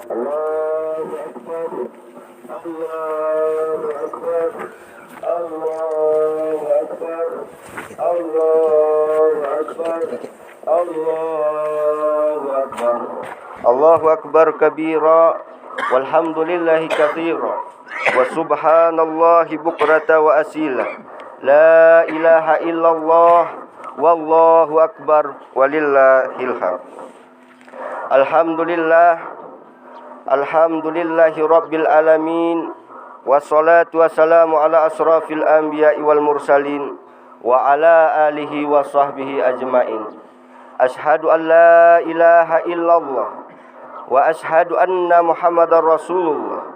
Allahu Akbar, Allahu Akbar, Allahu Akbar, Allahu Akbar, Allahu Akbar, Allahu Akbar kabira, walhamdulillahi katsira, wa subhanallahi bukrata wa asila, la ilaha illallah, wallahu akbar, walillahil hamd. Alhamdulillahi rabbil alamin, wassalatu wassalamu ala asrafil anbiya'i wal mursalin, wa ala alihi wa sahbihi ajmain. Ashhadu an la ilaha illallah wa ashhadu anna muhammadar rasulullah.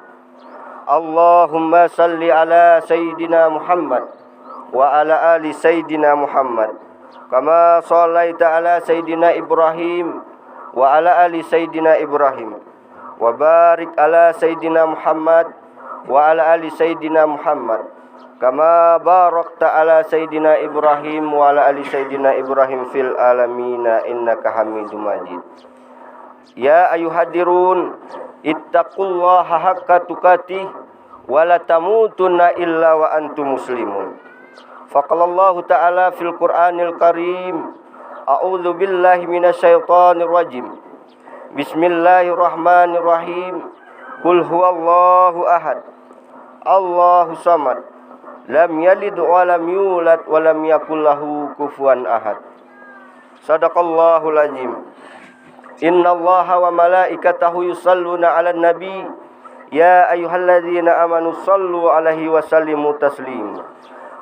Allahumma salli ala sayyidina Muhammad wa ala ali sayyidina Muhammad, kama sallaita ala sayyidina Ibrahim wa ala ali sayyidina Ibrahim, wa barik ala sayyidina Muhammad wa ala ali sayyidina Muhammad, kama barakta ala sayyidina Ibrahim wa ala ali sayyidina Ibrahim fil alamina innaka Hamidum Majid. Ya ayyuhadirun, ittaqullaha haqqa tuqatih wa la tamutunna illa wa antum muslimun. Faqalallahu ta'ala fil Qur'anil Karim, a'udzu billahi minasyaitonir rajim. Bismillahirrahmanirrahim. Qul huwallahu ahad, Allahu samad, lam yalid wa lam yulad wa lam yakul lahu kufuwan ahad. Shadaqallahul azim. Innallaha wa malaikatahu yusalluna 'alan nabi, ya ayyuhalladzina amanu sallu 'alaihi wa sallimu taslima.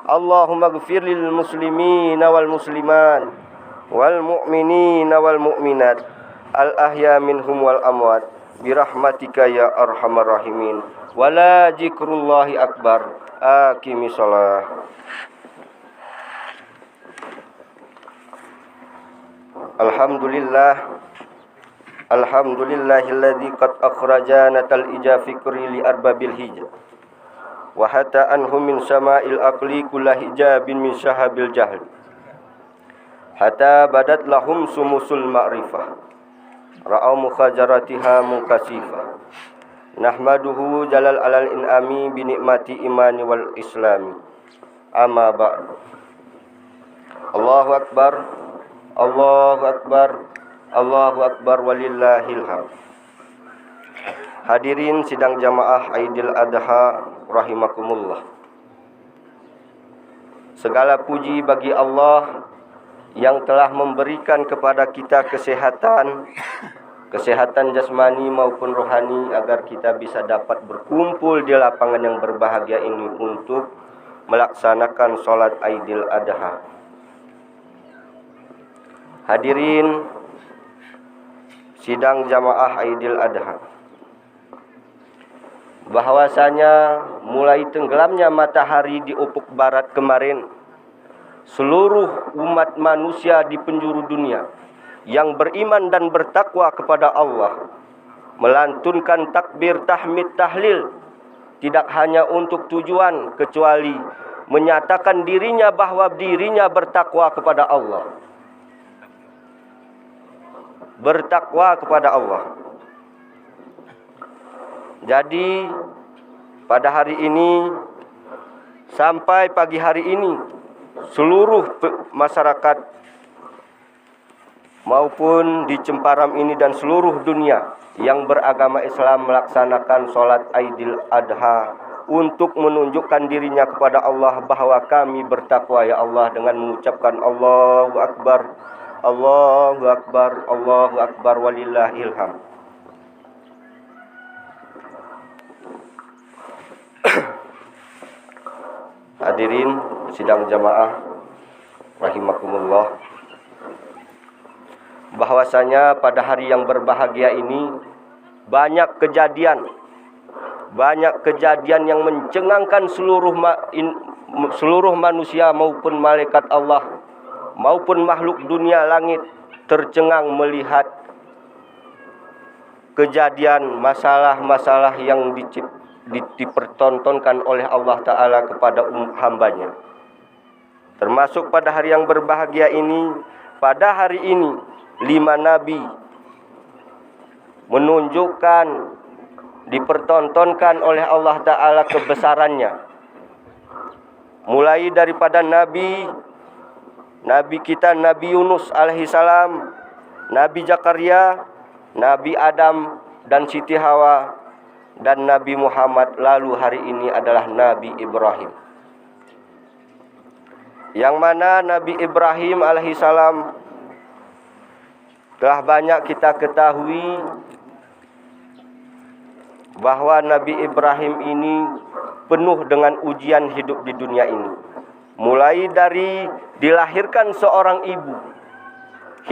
Allahumma ighfir lil muslimina wal muslimat wal mu'minina wal mu'minat al ahya minhum wal amwat birahmatika ya arhamar rahimin. Wala zikrullahi akbar. Aqimis shalah. Alhamdulillahilladzi qad akhrajana tal ijafikri li arbabil hijab wa hatta anhum min sama'il aqli kullah hijabin min syahabil jahl hatta badat lahum sumusul ma'rifah ra'au mukhajaratiha mukasifah. Nahmaduhu jalal alal in'ami bi ni'mati imani wal islami. Amma ba'd. Allahu akbar, Allahu akbar, Allahu akbar, walillahil hamd. Hadirin sidang jamaah Aidil Adha rahimakumullah. Segala puji bagi Allah yang telah memberikan kepada kita kesehatan jasmani maupun rohani, agar kita bisa dapat berkumpul di lapangan yang berbahagia ini untuk melaksanakan sholat Aidil Adha. Hadirin sidang jamaah Aidil Adha, bahwasanya mulai tenggelamnya matahari di ufuk barat kemarin, seluruh umat manusia di penjuru dunia yang beriman dan bertakwa kepada Allah melantunkan takbir, tahmid, tahlil, tidak hanya untuk tujuan kecuali menyatakan dirinya bahwa dirinya bertakwa kepada Allah. Bertakwa kepada Allah. Jadi pada hari ini sampai pagi hari ini, seluruh masyarakat maupun di Cemparam ini dan seluruh dunia yang beragama Islam melaksanakan sholat Aidil Adha untuk menunjukkan dirinya kepada Allah bahwa kami bertakwa ya Allah, dengan mengucapkan Allahu Akbar, Allahu Akbar, Allahu Akbar, walillahil hamd. Hadirin sidang jamaah rahimakumullah, bahwasanya pada hari yang berbahagia ini banyak kejadian yang mencengangkan seluruh manusia maupun malaikat Allah maupun makhluk dunia langit tercengang melihat kejadian masalah-masalah yang dipertontonkan oleh Allah Ta'ala kepada hambanya. Termasuk pada hari yang berbahagia ini, pada hari ini 5 nabi, menunjukkan, dipertontonkan oleh Allah Ta'ala kebesarannya. Mulai daripada Nabi kita Nabi Yunus alaihi salam, Nabi Zakaria, Nabi Adam dan Siti Hawa, dan Nabi Muhammad, lalu hari ini adalah Nabi Ibrahim. Yang mana Nabi Ibrahim alaihi salam telah banyak kita ketahui bahwa Nabi Ibrahim ini penuh dengan ujian hidup di dunia ini. Mulai dari dilahirkan seorang ibu,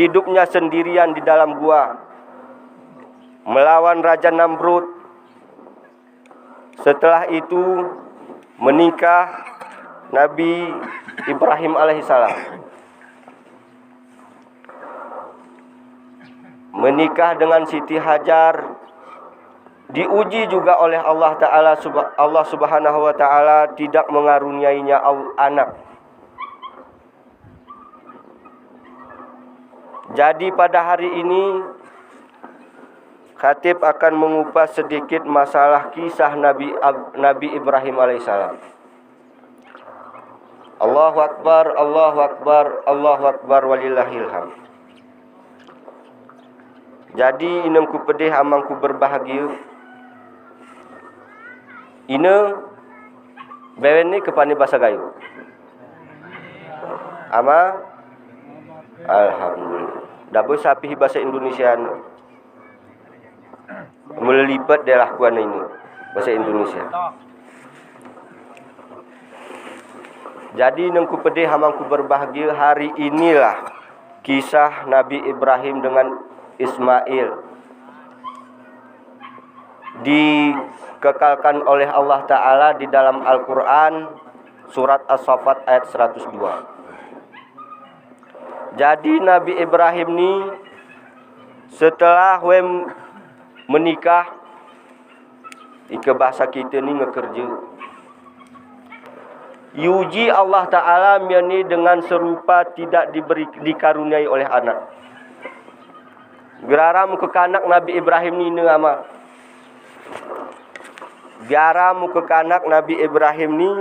hidupnya sendirian di dalam gua, melawan Raja Namrud. Setelah itu menikah Nabi Ibrahim alaihissalam, menikah dengan Siti Hajar. Diuji juga oleh Allah Ta'ala. Allah Subhanahu wa Ta'ala tidak mengaruniainya anak. Jadi pada hari ini khatib akan mengupas sedikit masalah kisah Nabi Ibrahim alaihissalam. Allahu Akbar, Allahu Akbar, Allahu Akbar, walillahil hamd. Jadi inengku pedih, amangku berbahagia. Ina bewen ni kepani bahasa gayo. Ama alhamdulillah. Dabo sapi bahasa Indonesia melilipat daerah kuana ini bahasa Indonesia. Jadi nengku pedih, hamangku berbahagia, hari inilah kisah Nabi Ibrahim dengan Ismail dikekalkan oleh Allah Ta'ala di dalam Al-Quran surat As-Saffat ayat 102. Jadi Nabi Ibrahim ni setelah menikah, ike bahasa kita ni ngekerja, yuji Allah Ta'ala ni dengan serupa tidak dikaruniai oleh anak. Geraram ke kanak Nabi Ibrahim ni nama. Geraram ke kanak Nabi Ibrahim ni,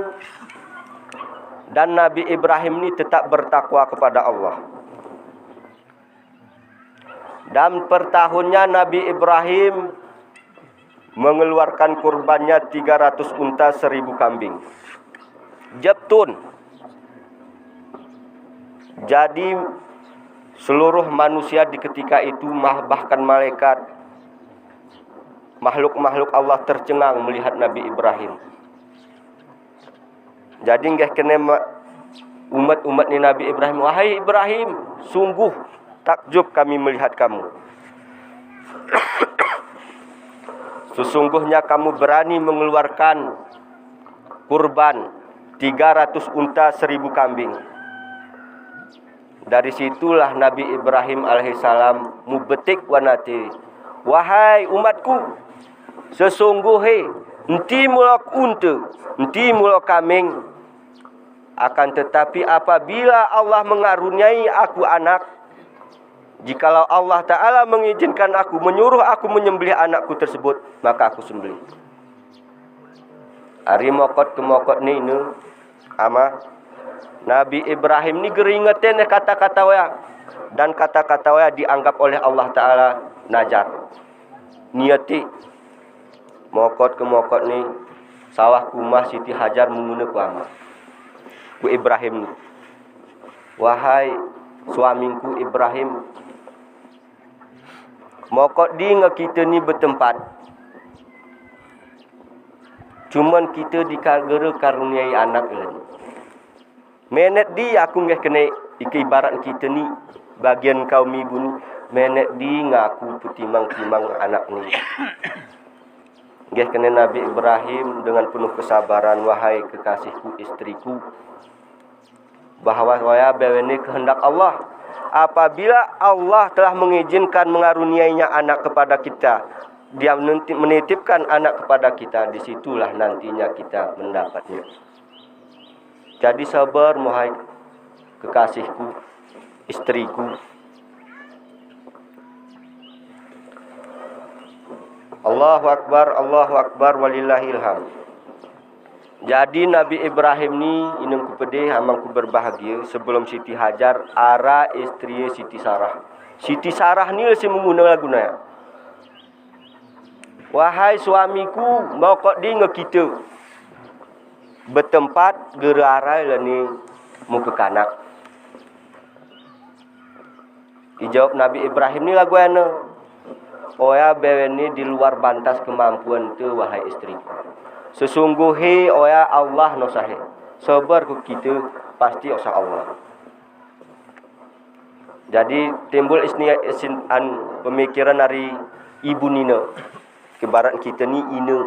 dan Nabi Ibrahim ni tetap bertakwa kepada Allah. Dan per tahunnya Nabi Ibrahim mengeluarkan kurbannya 300 unta 1000 kambing. Jeptun. Jadi seluruh manusia di ketika itu, bahkan malaikat, makhluk-makhluk Allah tercengang melihat Nabi Ibrahim. Jadi nggak kena umat-umat ni Nabi Ibrahim, wahai Ibrahim, sungguh takjub kami melihat kamu. Sesungguhnya kamu berani mengeluarkan kurban 300 unta 1000 kambing. Dari situlah Nabi Ibrahim alaihissalam mubetik wanati, wahai umatku, sesungguhnya enti mula unta, enti mula kambing. Akan tetapi apabila Allah mengaruniai aku anak, jikalau Allah Ta'ala mengizinkan aku, menyuruh aku menyembelih anakku tersebut, maka aku sembelih. Hari mokot ke mokot ni ama Nabi Ibrahim ni geringetin kata-kata waya, dan kata-kata waya dianggap oleh Allah Ta'ala najat. Niati mokot ke mokot ni sawah kumah Siti Hajar menguna ku ama ku Ibrahim ni, wahai suamingku Ibrahim, mokot di kita ni bertempat, cuman kita dikagera karuniai anak lagi. Menet di aku nggak kena ibarat kita ni bagian kaum ibu ni, menet di ngaku putimang-timang anak ni. Nggak kena Nabi Ibrahim dengan penuh kesabaran, wahai kekasihku, istriku, bahwa saya bewene kehendak Allah. Apabila Allah telah mengizinkan mengaruniainya anak kepada kita, Dia menitipkan anak kepada kita, disitulah nantinya kita mendapatnya. Jadi sabar, wahai kekasihku, istriku. Allahu Akbar walillahil hamd. Jadi Nabi Ibrahim ni inang ku pedih amang ku berbahagia sebelum Siti Hajar ara istri Siti Sarah. Siti Sarah ni si menguna laguna. Wahai suamiku, mau kok di kita bertempat gerarai lah ni muka kanak. Dijawab Nabi Ibrahim ni lagu ana. Oya bewen ni di luar bantas kemampuan tu wahai istri. Sesungguhnya oya Allah no sahe. Sabar ku kita pasti osah Allah. Jadi timbul pemikiran dari ibu Nina. Kebarat kita ni ina.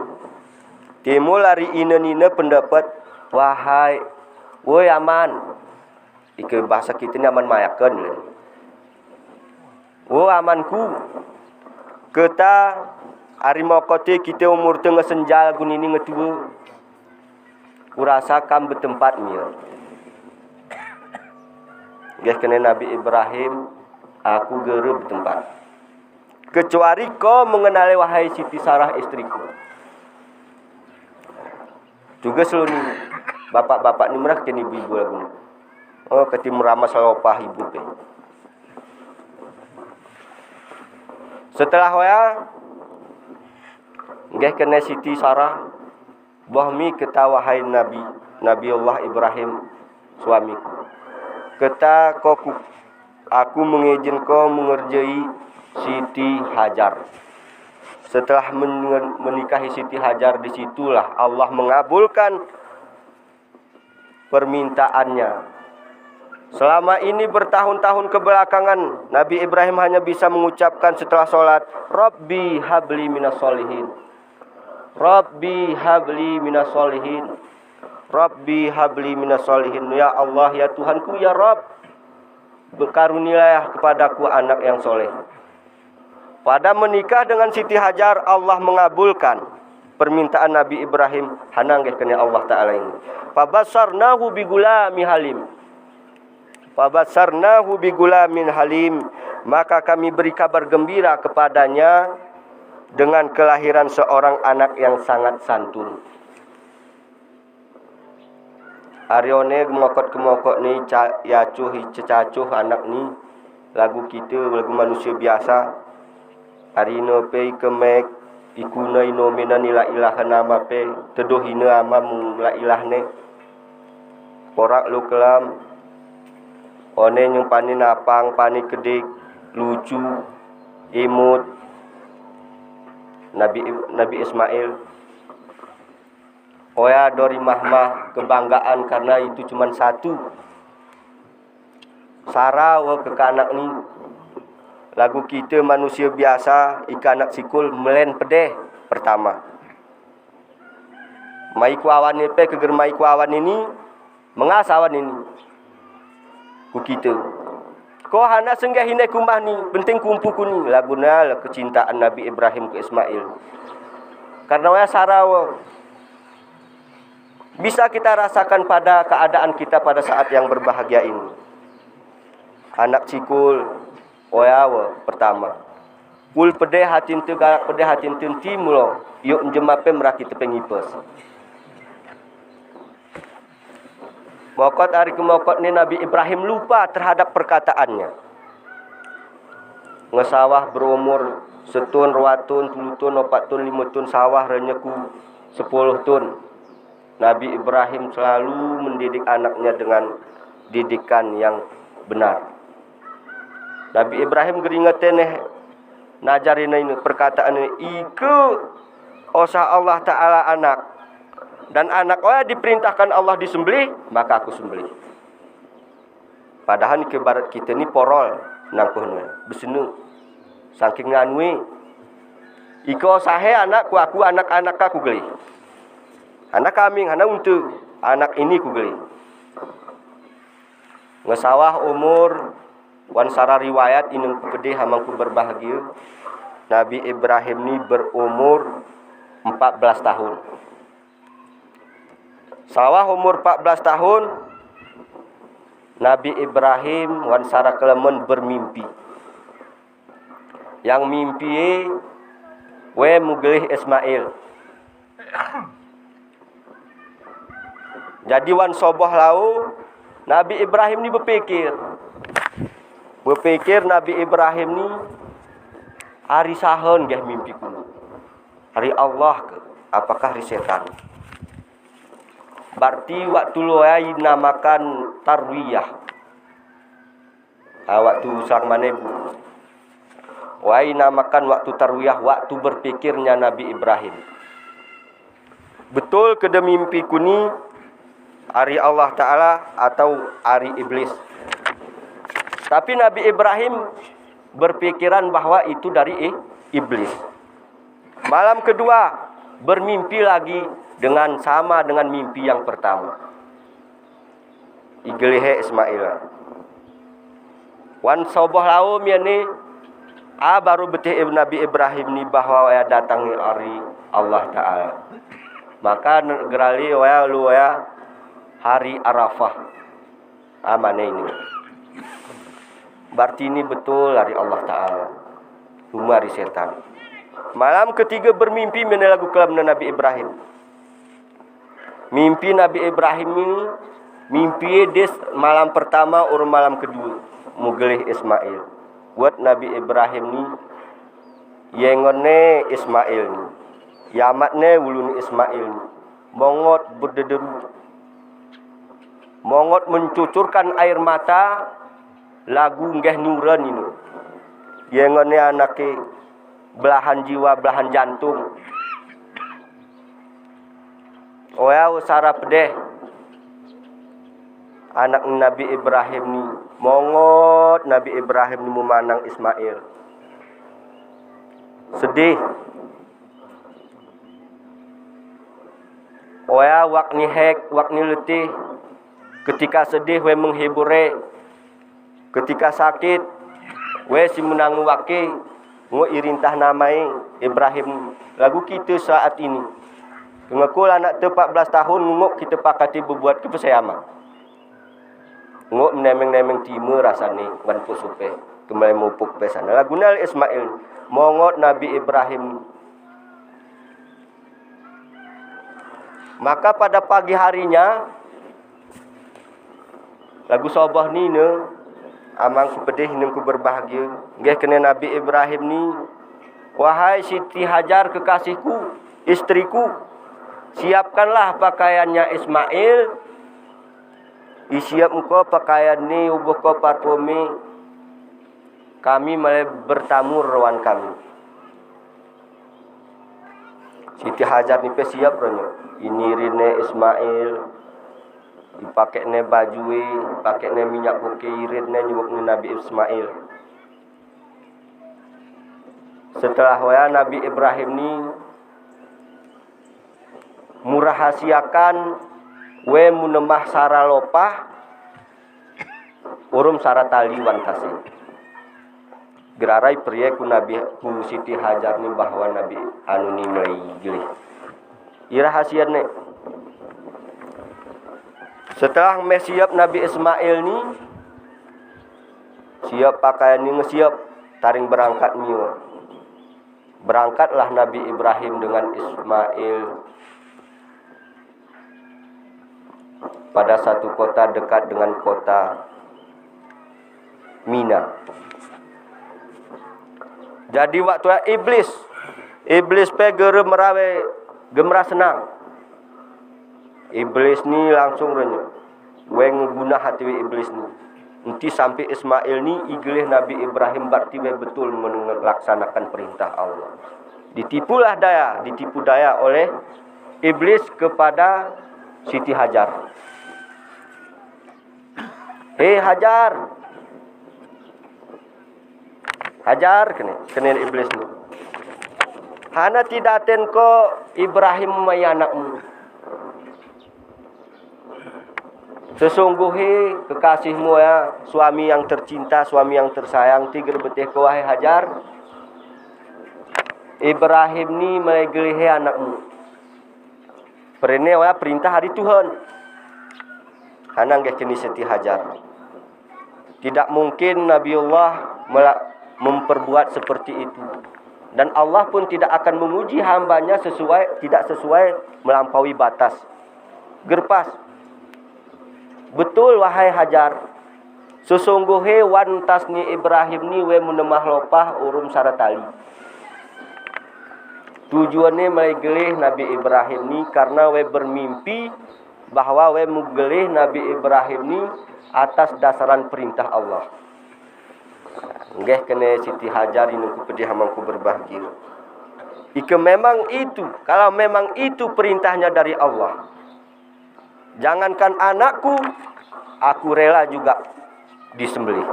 Timbul dari ina Nina pendapat wahai woi aman. Ike bahasa kita ni aman mayakan. Oh amanku. Kita harimau kote kita umur tengah senjal guni ni ngetua. Kurasakan bertempat ni. Guys kena Nabi Ibrahim aku gera bertempat. Kecuali kau mengenali wahai Siti Sarah istriku. Juga selalu ni bapak-bapak ni merah kena ibu-ibu lagu ni. Oh kati meramas salopah ibu pe. Setelah hoya guys kena Siti Sarah bahmi kata wahai Nabi Allah Ibrahim suamiku. Kata aku mengizinkan kau mengerjai Siti Hajar. Setelah menikahi Siti Hajar, disitulah Allah mengabulkan permintaannya. Selama ini bertahun-tahun kebelakangan Nabi Ibrahim hanya bisa mengucapkan setelah sholat, Rabbi habli minas solihin. Rabbi habli minas solihin. Rabbi habli minas solihin. Ya Allah, ya Tuhanku, ya Rabb, berkarunialah kepadaku anak yang soleh. Pada menikah dengan Siti Hajar, Allah mengabulkan permintaan Nabi Ibrahim. Hananggih kena Allah Ta'ala ini. Fabasarnahu bigulami halim. Fabasarnahu bigulamin halim. Maka kami beri kabar gembira kepadanya dengan kelahiran seorang anak yang sangat santun. Arione kemokot ni yacuh cecacuh anak ni lagu kita lagu manusia biasa. Hari no pe kemek ikuna inomina nila ilaha nama pe teduh hina amam la ilah ne. Porak lu kelam. One yang pani napang, pani kedik, lucu, imut. Nabi Ismail. Oya dori mahmah kebanggaan karena itu cuma satu. Sarah wa kekanak ni. Lagu kita manusia biasa ikan anak sikul melen pedeh pertama. Mai kuawan ni pe keger mai kuawan ini mengasawan ini. Ku kita. Ko hana senggah hine kumbah ni, penting kumpu kuni laguna kecintaan Nabi Ibrahim ke Ismail. Karena ya Sarah bisa kita rasakan pada keadaan kita pada saat yang berbahagia ini. Anak cikul oyawa pertama. Kul pedeh hatin tu galak pedeh hatin tu timulo. Yuk jemape meraki tepengipes. Mokot hari kemokot ni Nabi Ibrahim lupa terhadap perkataannya. Ngesawah berumur setun, ruatun, 10 tun, 4 tun, 5 tun sawah renyeku 10 tun. Nabi Ibrahim selalu mendidik anaknya dengan didikan yang benar. Nabi Ibrahim geringetin najarin ini perkataan ini. Iku osah Allah Ta'ala anak. Dan anak diperintahkan Allah disembelih, maka aku sembelih. Padahal ke barat kita ni porol nangkuhna besenu saking nganui. Iko sahe anakku aku anak-anak aku geli. Anak kambing anak untu, anak ini ku geli. Ngesawah umur wan sara riwayat inung pedih hamangku berbahagia. Nabi Ibrahim ni berumur 14 tahun. Sawah umur 14 tahun Nabi Ibrahim wan sara kelemen bermimpi. Yang mimpi we mugelih Ismail. Jadi wan soboh lau Nabi Ibrahim ni berpikir Nabi Ibrahim ni hari sahun gah mimpi ku. Hari Allah ke? Apakah hari setan? Berarti waktu loai namakan tarwiyah. Waktu sang manebu. Wai namakan waktu tarwiyah, waktu berpikirnya Nabi Ibrahim. Betul ke de mimpi ku ni hari Allah Ta'ala atau hari iblis? Tapi Nabi Ibrahim berpikiran bahwa itu dari iblis. Malam kedua bermimpi lagi sama dengan mimpi yang pertama. Igelihe Ismail. Wan soboh laum ya ni baru betih Nabi Ibrahim ni bahwa ya datangi hari Allah Ta'ala. Maka gerali lu hari Arafah. Mana ini? Berarti ini betul hari Allah Ta'ala. Cuma hari setan. Malam ketiga bermimpi menelagu kelam Nabi Ibrahim. Mimpi Nabi Ibrahim ini mimpi des malam pertama or malam kedua mugelih Ismail. Buat Nabi Ibrahim ni yengone Ismail ni. Yamatne wulun Ismail ni. Mongot berdederu. Mongot mencucurkan air mata lagu ngeh nuran ini. Yengone anake belahan jiwa, belahan jantung. Oya usara pedeh. Anak Nabi Ibrahim ni mongot Nabi Ibrahim ni memanang Ismail. Sedih. Oya wakni hek, wakni letih. Ketika sedih we menghibure. Ketika sakit we si menangu wake ngo irintah namai Ibrahim lagu kita saat ini. Ngekul anak te 14 tahun ngok kita pakati berbuat kepesayaman. Ngok menemeng-nemeng timur rasane wan pusupe kembali mupuk pesana lagunal Ismail mongot Nabi Ibrahim. Maka pada pagi harinya lagu sobah ni ne amang ku pedih nem ku berbahagia nggih kena Nabi Ibrahim ni, wahai Siti Hajar kekasihku, istriku, siapkanlah pakaiannya Ismail. Isiap engkau pakaian ni ubuh kau parfumi. Kami mulai bertamu rawan kami. Siti Hajar ni pe siap ronyo. Ini rine Ismail. Dipakai ne bajui, pakai ne minyak buki irit ne nyubuk ni Nabi Ismail. Setelah waya Nabi Ibrahim ni murahasiakan we munemah sara lopah urum sara tali wan kasih. Gerarai pria ku Nabi ku Siti Hajar ni bahwa Nabi anu ni mulai gilih. Irahasian ne. Setelah siap Nabi Ismail ni siap pakaian ni ngesiap taring berangkat ni. Berangkatlah Nabi Ibrahim dengan Ismail pada satu kota dekat dengan kota Mina. Jadi waktu iblis pe gemera senang. Iblis ni langsung renyo. We ngeguna hati iblis ni. Nanti sampai Ismail ni igilih Nabi Ibrahim berarti we betul melaksanakan perintah Allah. Ditipu daya oleh iblis kepada Siti Hajar. Hajar kene iblis ni. Hana tidak ten ko Ibrahim mai anakmu. Sesungguhnya kekasihmu ya, suami yang tercinta, suami yang tersayang, tiger betih ko wahai Hajar. Ibrahim ni mai gelihe anakmu. Perene waya perintah hari Tuhan. Hana nggih kini Siti Hajar. Tidak mungkin Nabiullah memperbuat seperti itu. Dan Allah pun tidak akan menguji hambanya tidak sesuai melampaui batas. Gerpas. Betul wahai Hajar. Sesungguhnya wantas ni Ibrahim ni we menemah lopah urum saratali. Tujuannya melegelih Nabi Ibrahim ni karena we bermimpi bahwa we mugelih Nabi Ibrahim ni atas dasaran perintah Allah. Nggih kene Siti Hajar ini ku pedih hamangku berbahagia. Ike memang itu, kalau memang itu perintahnya dari Allah. Jangankan anakku, aku rela juga disembelih.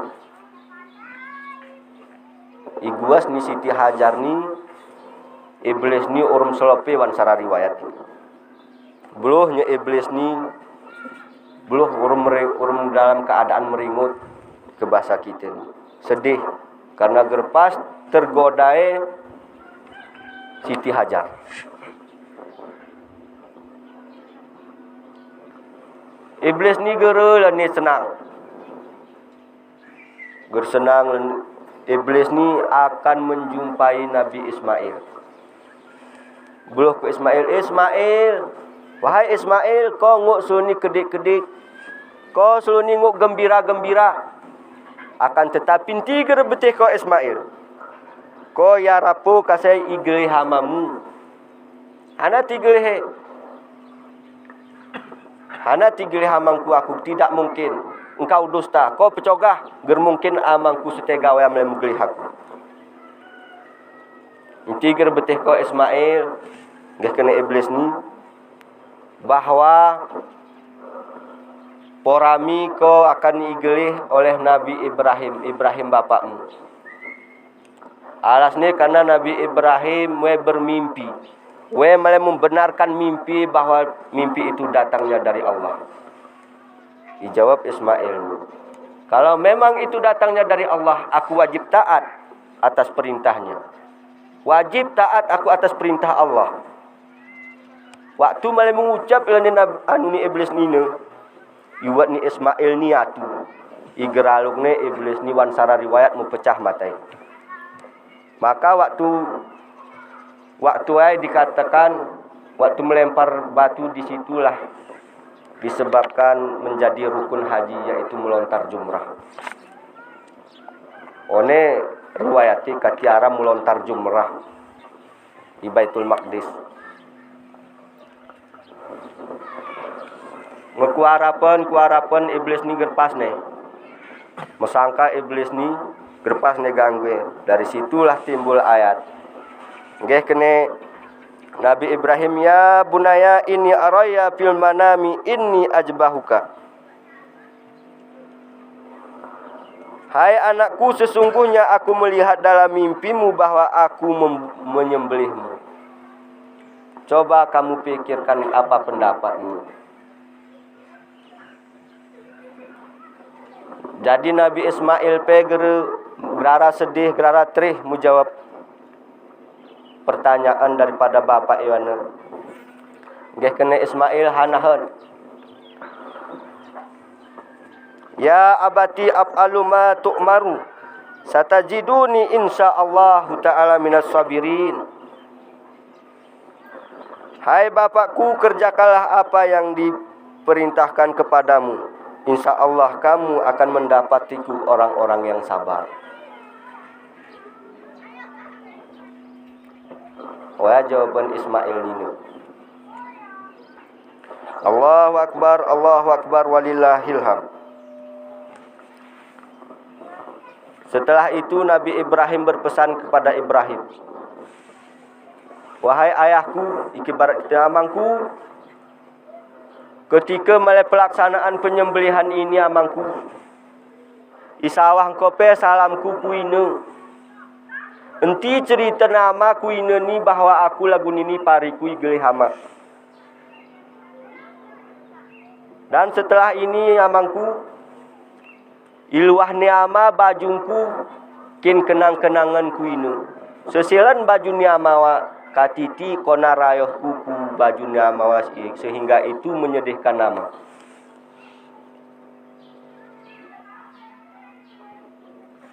Iguas ni Siti Hajar ni iblis ni urum selope wan sara riwayat. Beluhnya iblis ni beluh urum dalam keadaan meringut ke bahasa kita ni. Sedih karena gerpas tergodai Siti Hajar. Iblis ni geura ni senang. Gersenang iblis ni akan menjumpai Nabi Ismail. Beluh ke Ismail, wahai Ismail, kau nguk suni kedik-kedik, kau suni nguk gembira-gembira. Akan tetapi tiga betih kau Ismail. Kau ya rapu kasai igli hamamu. Hana tigli hamangku aku tidak mungkin. Engkau dusta, kau pecogah, germungkin amangku setegawe amle mugli aku. Tiga betih kau Ismail, gak kena iblis ni bahwa porami kau akan diigelih oleh Nabi Ibrahim bapakmu. Alasnya karena Nabi Ibrahim bermimpi. Malah membenarkan mimpi bahwa mimpi itu datangnya dari Allah. Dijawab Ismail, kalau memang itu datangnya dari Allah, aku wajib taat atas perintahnya. Wajib taat aku atas perintah Allah. Waktu malah mengucap ni iblis ni iwat ni Ismail ni atu. Igeraluk ni iblis ni wansara riwayat mu pecah matai. Maka waktu ay dikatakan waktu melempar batu disitulah disebabkan menjadi rukun haji, yaitu melontar jumrah. One riwayati katiara melontar jumrah di Baitul Maqdis. Kuarapan iblis ni gerpas nih. Mesangka iblis ni gerpas nih ganggu. Dari situlah timbul ayat. Nggih kene Nabi Ibrahim, ya bunaya inni araya fil manami inni ajbahuka. Hai anakku, sesungguhnya aku melihat dalam mimpimu bahwa aku menyembelihmu. Coba kamu pikirkan apa pendapatmu. Jadi Nabi Ismail gerara sedih, gerara trih menjawab pertanyaan daripada bapak Iwana. Nggih kena Ismail hanahan. Ya abati af'alu ma tu'maru. Satajiduni insyaallah ta'ala minas sabirin. Hai bapakku, kerjakanlah apa yang diperintahkan kepadamu. Insyaallah kamu akan mendapatiku orang-orang yang sabar. Wah jawaban Ismail ini. Allahu Akbar walillahil hamd. Setelah itu Nabi Ibrahim berpesan kepada Ibrahim, wahai ayahku, ibarat amangku, ketika mulai pelaksanaan penyembelihan ini amangku, isawah kope salamku kuine. Enti cerita nama kuine ni bahwa aku lagu nini pariku igeli hama. Dan setelah ini amangku, iluah niama bajungku kin kenang-kenangan kuine. Sesilan baju niamawa katiti kona rayoh kuku baju niamawa sehingga itu menyedihkan nama.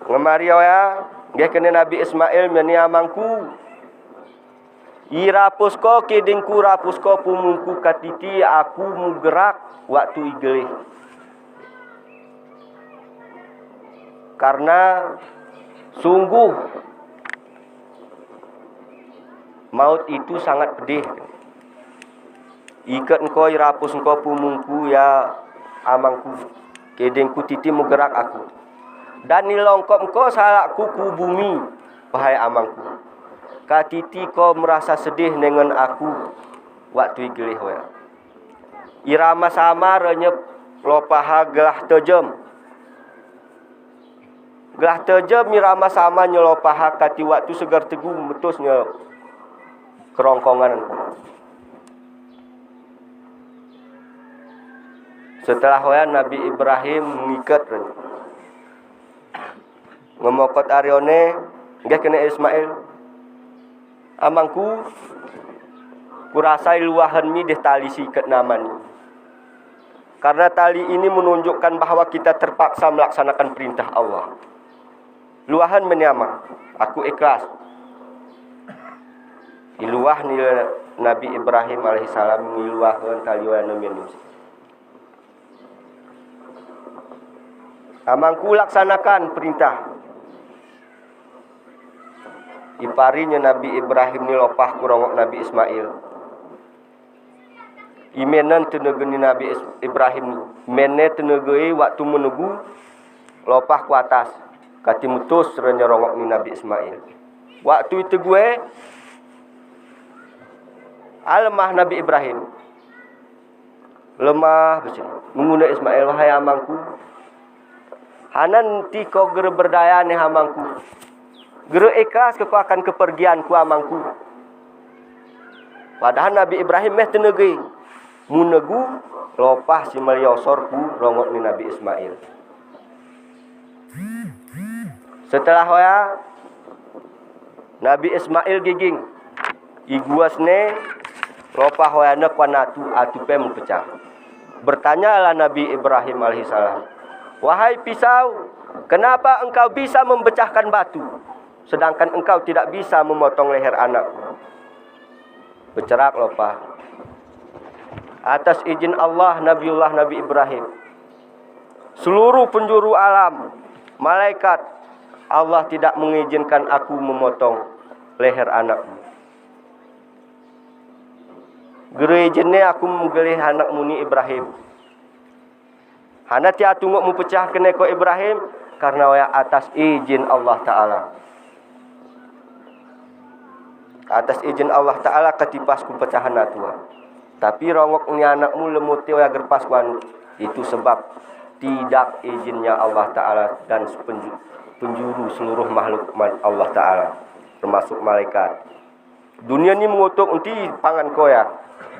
Ngemari ya. Nggih kene Nabi Ismail meni amangku. Irapusko kidingku rapusko pumungku katiti aku mugerak waktu igelih. Karena sungguh maut itu sangat pedih. Ikat engkau irapus engkau pumungku ya amangku. Kidingku titi mugerak aku. Dan nilongkop engkau salakku ku bumi wahai amangku. Katiti kau merasa sedih dengan aku waktu igelih ya. Irama sama renyep lopaha gelah tejem. Gelah tejem irama sama nyelopaha kati waktu segar teguh metusnya kerongkongan. Setelah hoya Nabi Ibrahim mengikat ngomokot Arione nggih kena Ismail. Amangku kurasai luahan mi deh tali sikat namani. Karena tali ini menunjukkan bahwa kita terpaksa melaksanakan perintah Allah. Luahan menyama, aku ikhlas. Iluah ni Nabi Ibrahim alaihissalam ngiluahkan tali wana menusi. Amangku laksanakan perintah. Iparinya Nabi Ibrahim ni lopah kurangok Nabi Ismail. Imenan tenegeni Nabi Ibrahim mene tenegei waktu menunggu lopah ku atas. Kati mutus renyerongok ni Nabi Ismail. Waktu itu gue alemah Nabi Ibrahim. Lemah bersih. Menguna Ismail wahai amangku. Hanan ti kau berdaya ni amangku. Gero ikhlas kau akan kepergianku amangku. Padahal Nabi Ibrahim meh tenegei. Munegu lopah si meliosorku rongok ni Nabi Ismail. Setelah hoya Nabi Ismail giging. Iguasne lopah hoyana kuanatu atupe mempecah. Bertanyalah Nabi Ibrahim alaihissalam. Wahai pisau, kenapa engkau bisa memecahkan batu? Sedangkan engkau tidak bisa memotong leher anakku. Bercerak lopah. Atas izin Allah Nabiullah Nabi Ibrahim. Seluruh penjuru alam, malaikat, Allah tidak mengizinkan aku memotong leher anakmu. Gere izinnya aku menggelih anakmu ni Ibrahim. Hana tia tunggu mu pecah kene ko Ibrahim karena waya atas izin Allah Ta'ala. Atas izin Allah Ta'ala ketipasku pecahan natua. Tapi rongok ni anakmu lemuti waya gerpas kuan. Itu sebab tidak izinnya Allah Ta'ala dan penjuru seluruh makhluk Allah Ta'ala. Termasuk malaikat. Dunia ni mengutuk enti pangan ko ya.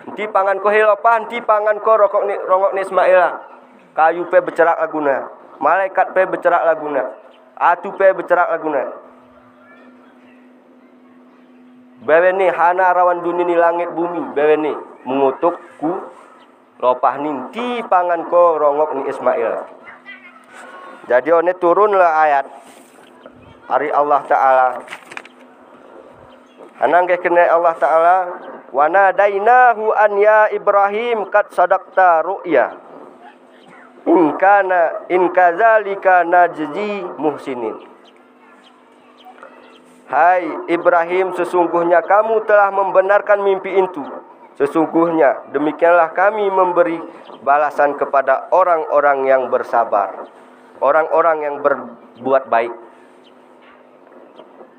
Enti pangan ko hilopan, enti pangan ko rongok ni Ismail. Kayu pe bercerak laguna. Malaikat pe bercerak laguna. Atu pe bercerak laguna. Bewe ni hana rawan dunia ni langit bumi. Bewe ni mengutukku lopah ninti pangan ko rongok ni Ismail. Jadi one turunlah ayat hari Allah Ta'ala. Anang ke kena Allah Ta'ala. Wa nadainahu an ya Ibrahim qad sadaqta ru'ya. In kadzalika najzi muhsinin. Hai Ibrahim, sesungguhnya kamu telah membenarkan mimpi itu. Sesungguhnya demikianlah kami memberi balasan kepada orang-orang yang bersabar, orang-orang yang berbuat baik.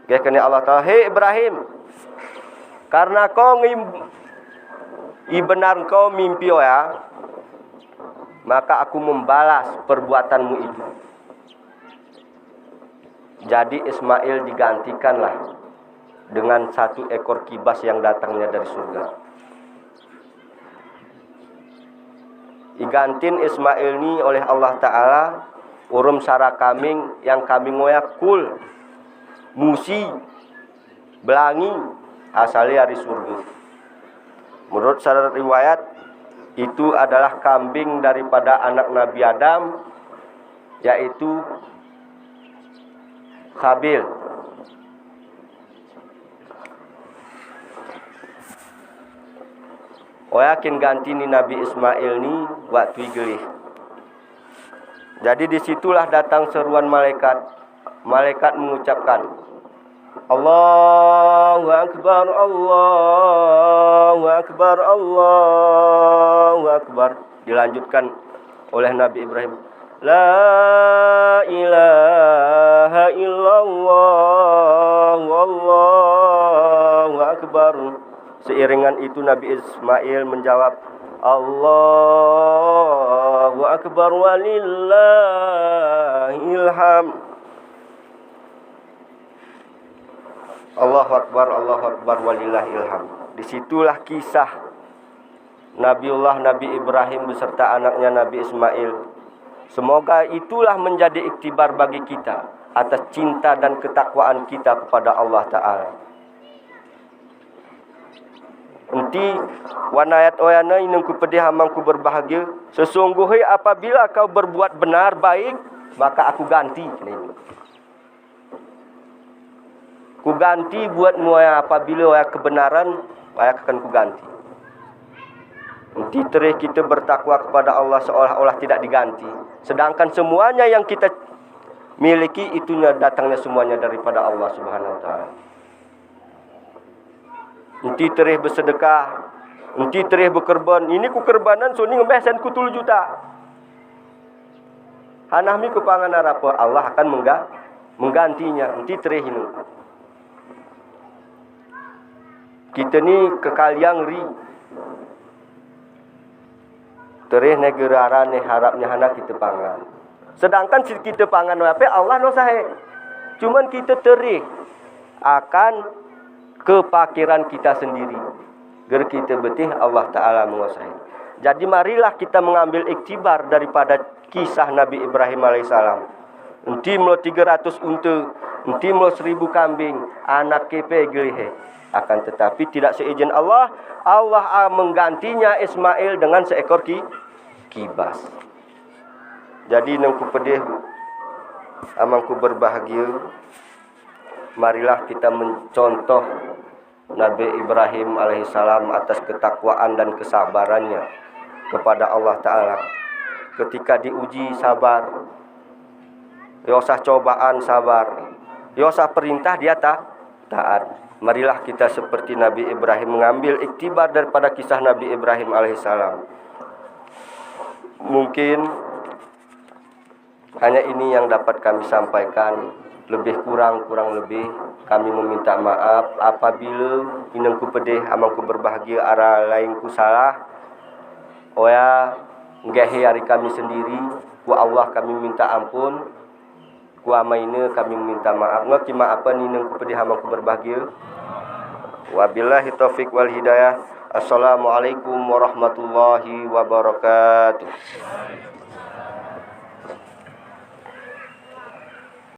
Kekene Allah Ta'ala, hei Ibrahim, karena kau benar kau mimpi ya, maka aku membalas perbuatanmu itu. Jadi Ismail digantikanlah dengan satu ekor kibas yang datangnya dari surga. Igantin Ismail ni oleh Allah Ta'ala urum sara kambing yang kambing ngoyak kul musi belangi asalnya dari surga. Menurut syarat riwayat itu adalah kambing daripada anak Nabi Adam, yaitu Khabil yakin ganti ni Nabi Ismail ni waktu gelih. Jadi disitulah datang seruan malaikat. Malaikat mengucapkan, Allahu Akbar, Allahu Akbar, Allahu Akbar. Dilanjutkan oleh Nabi Ibrahim, La ilaha illallah, Wallahu Akbar. Seiringan itu Nabi Ismail menjawab, Allahu Akbar walillahil hamd. Allahu Akbar walillahil hamd. Disitulah kisah Nabiullah Nabi Ibrahim beserta anaknya Nabi Ismail. Semoga itulah menjadi iktibar bagi kita atas cinta dan ketakwaan kita kepada Allah Ta'ala. Enti wanayat oyana inengku pedih hamangku berbahagia. Sesungguhnya apabila kau berbuat benar baik, maka aku ganti. Ku ganti buat muaya apabila waya kebenaran, waya akan ku ganti. Nanti terus kita bertakwa kepada Allah seolah-olah tidak diganti. Sedangkan semuanya yang kita miliki itunya datangnya semuanya daripada Allah Subhanahu Wa Taala. Nanti terus bersedekah, nanti terus berkorban. Ini ku korbanan so ni ngebesan ku 3 juta. Hanahmi ku pangan apa Allah akan menggantinya. Nanti terus ini. Kita ni kekaliang ri. Terih negara arane harapnya anak kita pangan. Sedangkan kita pangan apa Allah no sahe. Cuman kita terih akan kepakiran kita sendiri. Ger kita betih Allah Taala menguasai. Jadi marilah kita mengambil iktibar daripada kisah Nabi Ibrahim alaihissalam. Enti melo 300 unta, enti melo 1000 kambing, anak kepe gelih. Akan tetapi tidak seizin Allah, Allah menggantinya Ismail dengan seekor kibas. Jadi nengku pedih, amangku berbahagia. Marilah kita mencontoh Nabi Ibrahim alaihissalam atas ketakwaan dan kesabarannya kepada Allah Ta'ala. Ketika diuji sabar, yosah cobaan sabar, yosah perintah dia taat. Marilah kita seperti Nabi Ibrahim mengambil iktibar daripada kisah Nabi Ibrahim alaihissalam. Mungkin hanya ini yang dapat kami sampaikan. Lebih kurang lebih kami meminta maaf apabila inengku pedih, amangku berbahagia, arah lainku salah. Oya ngehi hari kami sendiri. Ku Allah kami minta ampun. Ku amaina kami minta maaf. Ngaki maafan inengku pedih, amangku berbahagia. Wabillahi taufiq wal hidayah. Assalamualaikum warahmatullahi wabarakatuh.